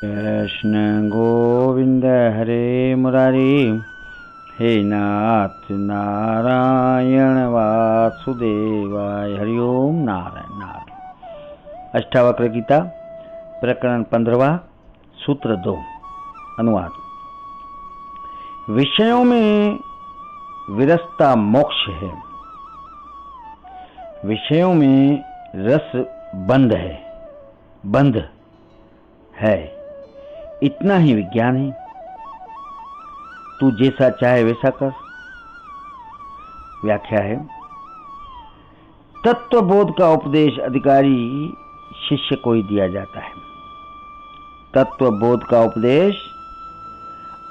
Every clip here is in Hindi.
कृष्ण गोविंद हरे मुरारी, हे नाथ नारायण वासुदेवाय। हरिओम नारायण नारायण। अष्टावक्र गीता प्रकरण 15, सूत्र 2। अनुवाद। विषयों में विरसता मोक्ष है, विषयों में रस बंध है, इतना ही विज्ञान है। तू जैसा चाहे वैसा कर। व्याख्या है, तत्वबोध का उपदेश अधिकारी शिष्य को ही दिया जाता है। तत्वबोध का उपदेश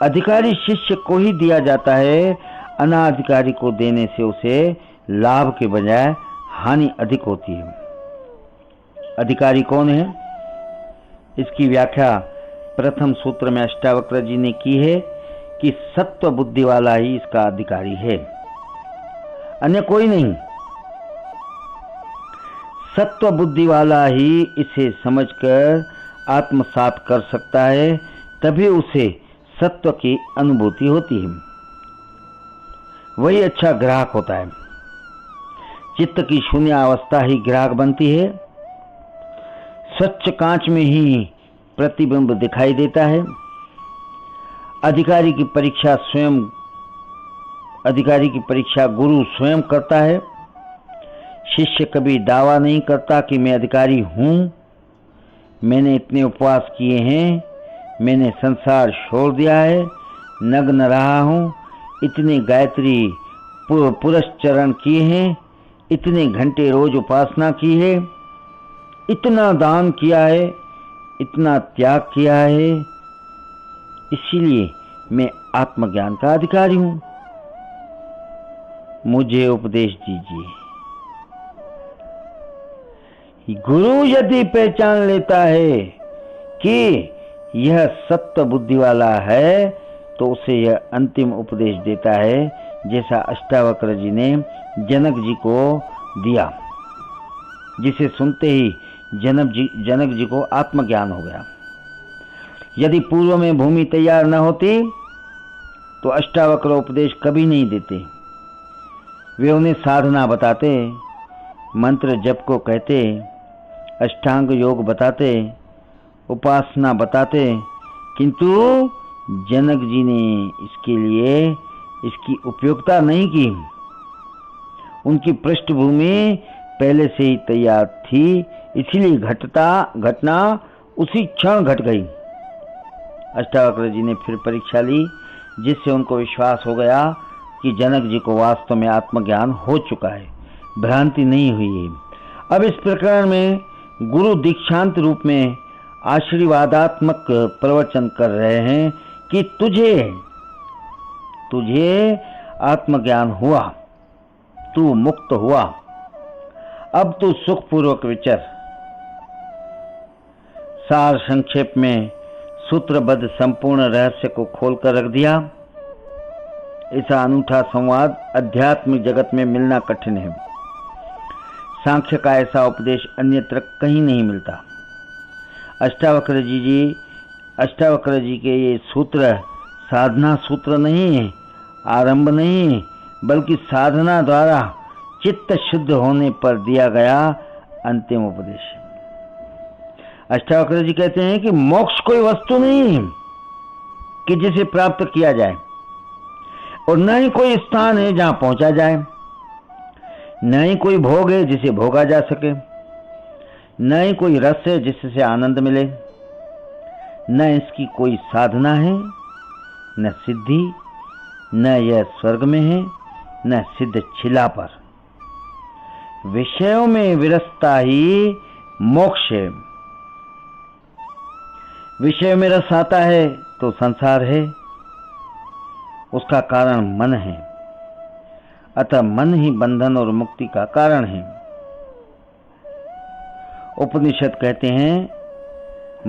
अधिकारी शिष्य को ही दिया जाता है। अनाधिकारी को देने से उसे लाभ के बजाय हानि अधिक होती है। अधिकारी कौन है? इसकी व्याख्या प्रथम सूत्र में अष्टावक्र जी ने की है कि सत्व बुद्धि वाला ही इसका अधिकारी है, अन्य कोई नहीं। सत्व बुद्धि वाला ही इसे समझकर आत्मसात कर सकता है, तभी उसे सत्व की अनुभूति होती है। वही अच्छा ग्राहक होता है। चित्त की शून्य अवस्था ही ग्राहक बनती है। स्वच्छ कांच में ही प्रतिबिंब दिखाई देता है। अधिकारी की परीक्षा गुरु स्वयं करता है। शिष्य कभी दावा नहीं करता कि मैं अधिकारी हूं, मैंने इतने उपवास किए हैं, मैंने संसार छोड़ दिया है, नग्न रहा हूं, इतने गायत्री पुरस्चरण किए हैं, इतने घंटे रोज उपासना की है, इतना दान किया है, इतना त्याग किया है, इसीलिए मैं आत्मज्ञान का अधिकारी हूं, मुझे उपदेश दीजिए। गुरु यदि पहचान लेता है कि यह सत्व बुद्धि वाला है, तो उसे यह अंतिम उपदेश देता है, जैसा अष्टावक्र जी ने जनक जी को दिया, जिसे सुनते ही जनक जी को आत्मज्ञान हो गया। यदि पूर्व में भूमि तैयार न होती तो अष्टावक्र उपदेश कभी नहीं देते। वे उन्हें साधना बताते, मंत्र जप को कहते, अष्टांग योग बताते, उपासना बताते, किंतु जनक जी ने इसके लिए इसकी उपयोगिता नहीं की। उनकी पृष्ठभूमि पहले से ही तैयार थी, इसीलिए घटना उसी क्षण घट गई। अष्टावक्र जी ने फिर परीक्षा ली, जिससे उनको विश्वास हो गया कि जनक जी को वास्तव में आत्मज्ञान हो चुका है, भ्रांति नहीं हुई है। अब इस प्रकरण में गुरु दीक्षांत रूप में आशीर्वादात्मक प्रवचन कर रहे हैं कि तुझे आत्मज्ञान हुआ, तू मुक्त हुआ, अब तू सुखपूर्वक विचर। सार संक्षेप में सूत्रबद्ध संपूर्ण रहस्य को खोलकर रख दिया। ऐसा अनूठा संवाद आध्यात्मिक जगत में मिलना कठिन है। सांख्य का ऐसा उपदेश अन्यत्र कहीं नहीं मिलता। अष्टावक्र जी के ये सूत्र साधना सूत्र नहीं है, आरंभ नहीं है, बल्कि साधना द्वारा चित्त शुद्ध होने पर दिया गया अंतिम उपदेश। अष्टावक्र जी कहते हैं कि मोक्ष कोई वस्तु नहीं है कि जिसे प्राप्त किया जाए, और न ही कोई स्थान है जहां पहुंचा जाए, न ही कोई भोग है जिसे भोगा जा सके, न ही कोई रस है जिससे आनंद मिले, न इसकी कोई साधना है, न सिद्धि, न यह स्वर्ग में है, न सिद्ध छिला पर। विषयों में विरसता ही मोक्ष है। विषय में रस आता है तो संसार है, उसका कारण मन है, अतः मन ही बंधन और मुक्ति का कारण है। उपनिषद कहते हैं,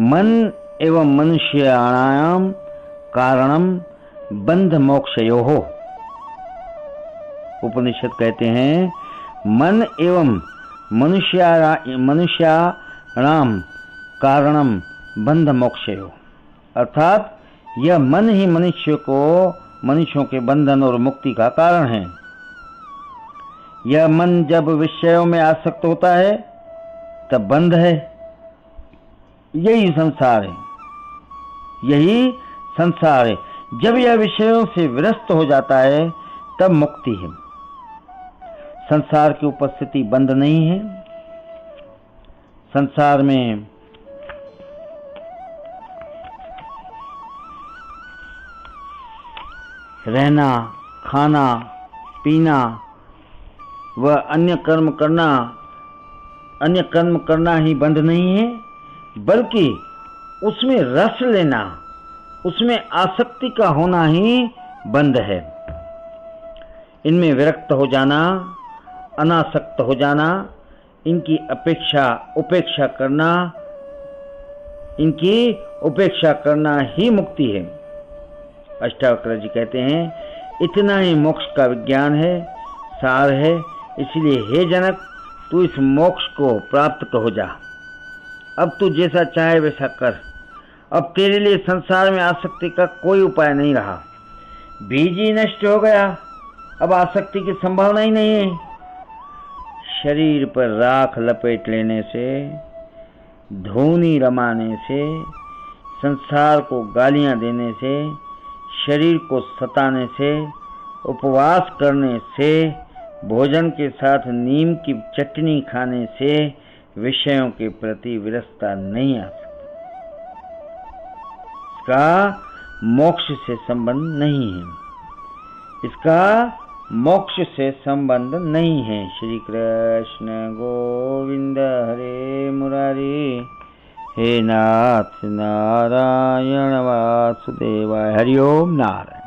मन एवं मनुष्याणाम कारणम बंध मोक्षयोः। उपनिषद कहते हैं, मन एवं मनुष्याणाम कारणम बंध मोक्षयोः। अर्थात यह मन ही मनुष्यों के बंधन और मुक्ति का कारण है। यह मन जब विषयों में आसक्त होता है तब बंध है। यही संसार है। जब यह विषयों से विरस्त हो जाता है तब मुक्ति है। संसार की उपस्थिति बंध नहीं है। संसार में रहना, खाना, पीना व अन्य कर्म करना ही बंध नहीं है, बल्कि उसमें रस लेना, उसमें आसक्ति का होना ही बंध है। इनमें विरक्त हो जाना, अनासक्त हो जाना, इनकी उपेक्षा करना ही मुक्ति है। अष्टावक्र जी कहते हैं, इतना ही मोक्ष का विज्ञान है, सार है। इसलिए हे जनक, तू इस मोक्ष को प्राप्त हो जा। अब तू जैसा चाहे वैसा कर। अब तेरे लिए संसार में आसक्ति का कोई उपाय नहीं रहा। बीज ही नष्ट हो गया, अब आसक्ति की संभावना ही नहीं है। शरीर पर राख लपेट लेने से, धूनी रमाने से, संसार को गालियां देने से, शरीर को सताने से, उपवास करने से, भोजन के साथ नीम की चटनी खाने से विषयों के प्रति विरसता नहीं आ सकती। इसका मोक्ष से संबंध नहीं है। श्री कृष्ण गोविंद हरे मुरारी, हे नाथ नारायण वासुदेवाय। हरि ओम नारायण।